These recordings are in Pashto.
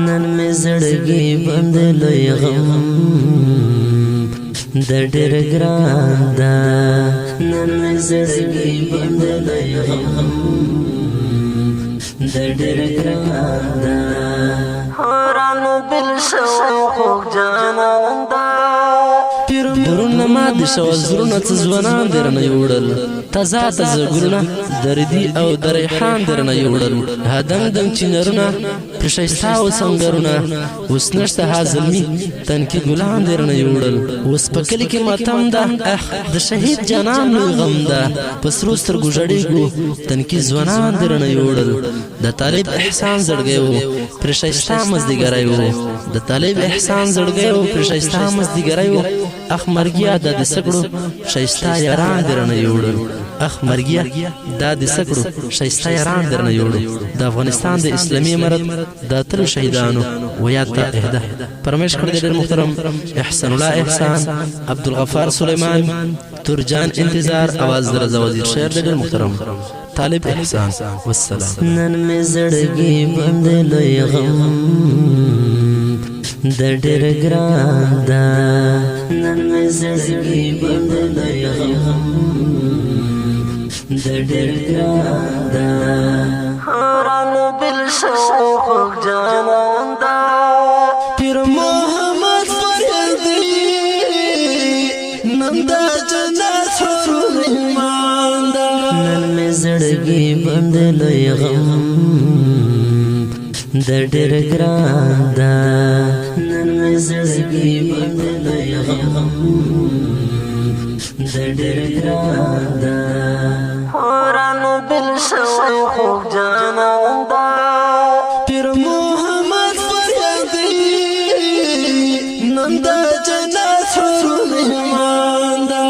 نن می زړګي بند لوی غم د ډېر ګران دا نن می زړګي بند لوی غم د ډېر ګران دا حیران دل شو خوږ جانان دا درونه ما د شو زړونه څه ځوانان درنه یوړل تازه تازه ګلونه دردي او د ریحان درنه یوړل هدنګ دنګ چینرونه پر ښایسته او سنګرونه اوس نشته ها زلمي تنکي ګلان درنه یوړل اوس په کلي کې ماتم ده د شهید جانان لوی غم ده په سرو سترګو ژړېږو تنکي ځوانان درنه یوړل د طالب احسان زړګی و پر ښایسته مازدیګری و د طالب احسان زړګی و پر ښایسته مازدیګری و اخ مرګیا دا د سکړو ښایسته یاران درنه یوړل اخ مرګیا دا د سکړو ښایسته یاران درنه یوړل د افغانستان د اسلامي امارت د اتلو شهیدانو ویاد ته اهدا پرمیش کړی ډېر محترم احسان الله احسان عبدالغفار سلیمان ترجان انتظار आवाज درزا وزیر شعر ډېر محترم طالب احسان والسلام نن می زړګي بند لوی غم د ډېر ګران دا نن می زړګي بند لوی غم د ډېر ګران دا حیران دل شو خوږ جانان دا پیر محمد فریدي نن دا جنت حرم ایمان دا نن می زړګي بند لوی غم د ډېر ګران دا نن می زړګي بند لوی غم د ډېر ګران دا حیران دل شو خوږ جانان دا پیر محمد فریدي نن دا جنت حرم ایمان دا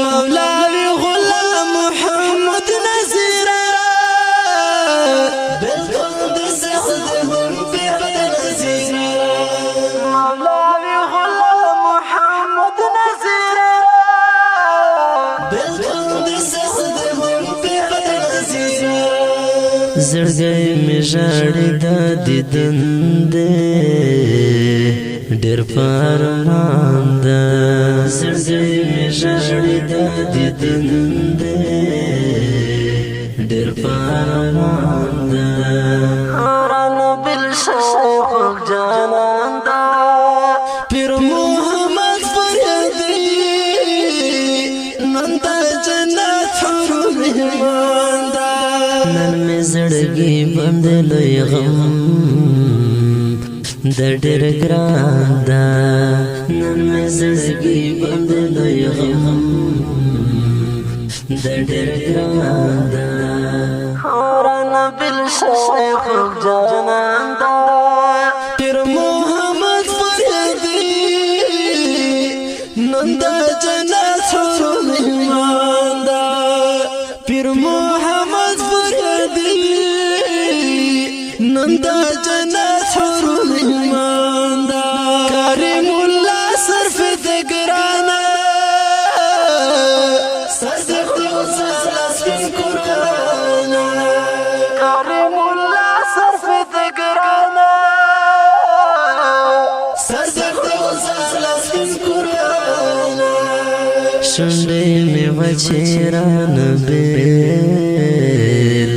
مولوي غلام محمد نذیر زړګی می ژاړي د دیدن دی ډېر پرمان ده زړګی می ژاړي د دیدن دی ډېر پرمان ده حیران دل شو خوږ جانان دا پیر محمد فریدي نن دا جنت حرم ایمان دا نن می زړګي بند لوی غم د ډېر ګران دا نن می زړګي بند لوی غم د ډېر ګران دا حیران دل شو خوږ جانان دا پیر محمد فریدي نن دا جنت حرم ایمان دا پیر محمد نن دا جنت حرم ایمان دا کریم الله صرف د ګرانه سر د خدا سپین قرآن کریم الله صرف د ګرانه سر د خدا سپین قرآن شونډې مې وچیران بیل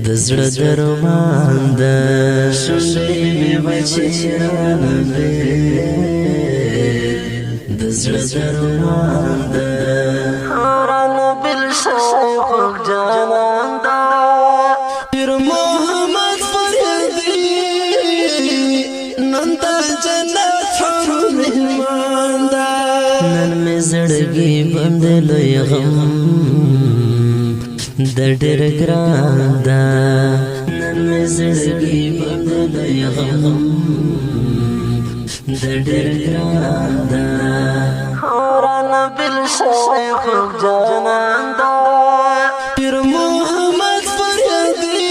د زړه درمان ده شونډې مې وچیران بیل د زړه درمان ده حیران دل شو خوږ جانان دا پیر محمد فریدي نن دا جنت حرم ایمان دا نن می زړګي بند لوی غم د ډېر ګران دا نن می زړګي بند لوی غم د ډېر ګران دا حیران دل شو خوږ جانان دا پیر محمد فریدي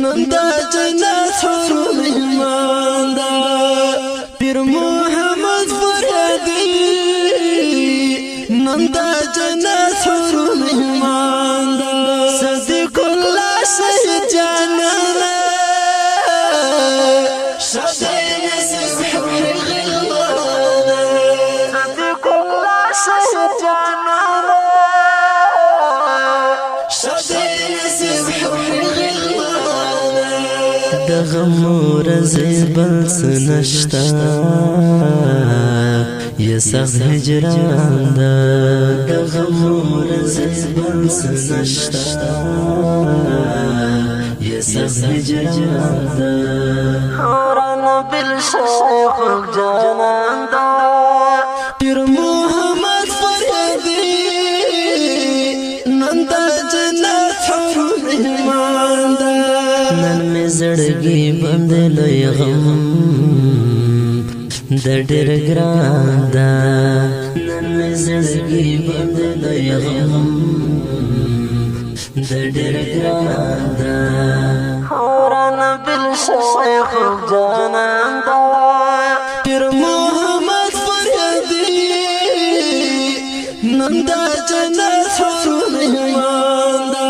نن دا جنت حرم ایمان دا پیر محمد فریدي نن دا جنت حرم ایمان دا صدیق الله شهید جانان شادي نسب حور غلمانا صديق الله شهد جانانا شادي نسب حور غلمانا دغمور زبل سنشتا يا سخت هجران دا دغمور زبل سنشتا يا سخت هجران دا حورانا بالشيخ جانان دا پیر محمد فریدی نندا جنت حور مهمان دا نن می زړګي بند لوی غم د ډېر ګران دا نن می زړګي بند لوی غم د ډېر ګران دا حورانا بالشيخ جانان دا پیر محمد فریدی نندا جنت حور مهمان دا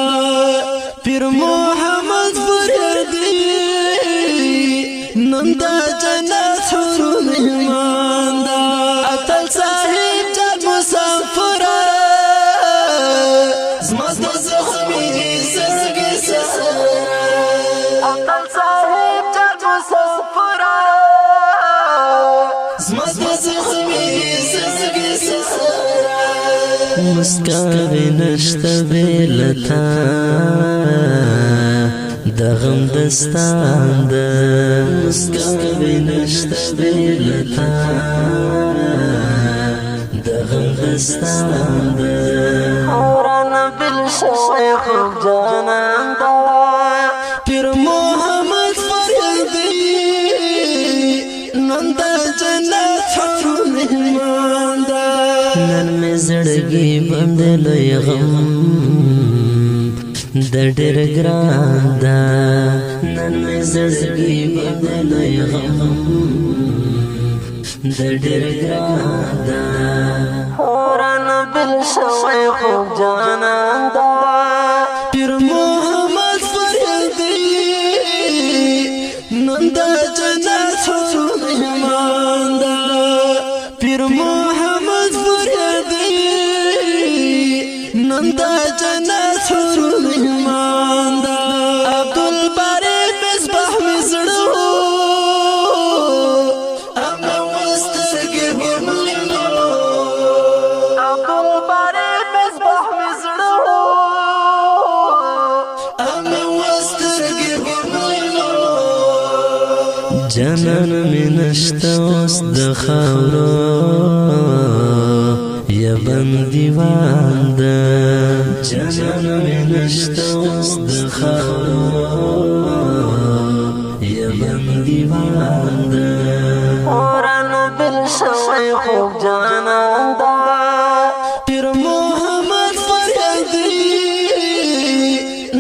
پیر محمد فریدی نندا جنت حور مهمان دا اتل صاحب جان مسافر زمست زخمی زرگی سسرا اتل صاحب جان مسافر زمست زخمی زرگی سسرا مسکاوی نشتا بیلتا دغم دستان دا مسکاوی نشتا بیلتا دغم دستان دا حورانا بالشيخ جانان دا پیر محمد فریدی نندا جنت حور مهمان دا نن می زړګي بند لوی غم د ډېر ګران دا نن می زړګي بند لوی غم د ډېر ګران دا حورانا بالشيخ جانان دا پیر محمد فریدی نندا جنت حور مهمان دا پیر محمد فریدی نندا جنت حور مهمان دا عبدالباری مصباح می زړه اما وسترګې ورملینو عبدالباری مصباح می زړه اما وسترګې ورملینو جانان می نشته اوس د خاورو یا بندیوان دا جانان می نشته اوس د خاورو یا بندیوان دا حورانا بالشيخ جانان دا پیر محمد فریدی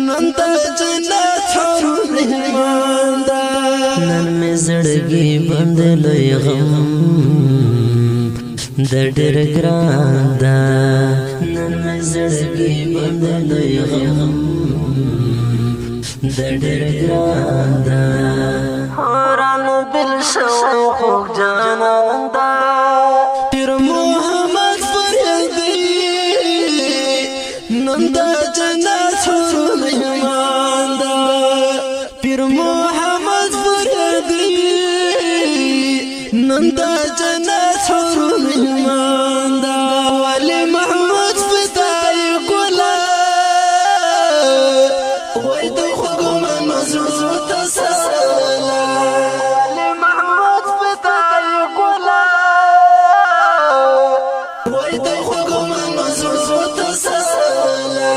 نندا جنت حور مهمان دا نن می زړګي بند لوی غم د ډېر ګران دا نن می زړګي بند لوی غم د ډېر ګران دا حورانا بالشيخ جانان دا پیر محمد فریدی نندا جنت حور مهمان دا پیر محمد فریدی نندا جنت حور مهمان دا ولی محمود فدای ګلا وای د خوګم مزرو تسلا ولی محمود فدای ګلا وای د خوګم مزرو تسلا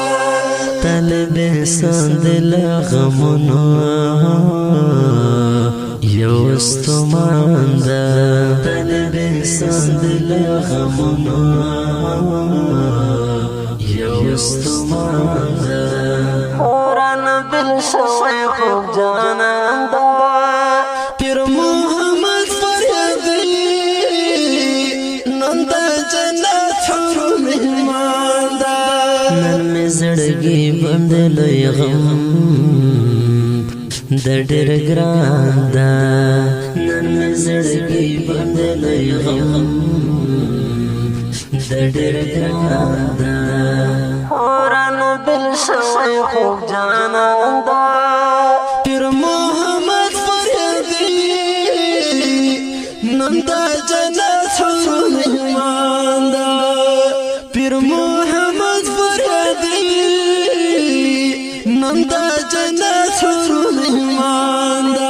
طالب سندل غمونو یوستمان دا طالب سندل غمونو یوستمان دا حورانا بالشيخ جانان دا پیر محمد فریدی نندا جنت حور مهمان دا نن می زړګي بند لوی غم د ډېر ګران دا د ډېر ګران ده ورانو بل شوی خوب جانان ده پیر محمد فریدي نن د جنت حور مهمان ده پیر محمد فریدي نن د جنت حور مهمان ده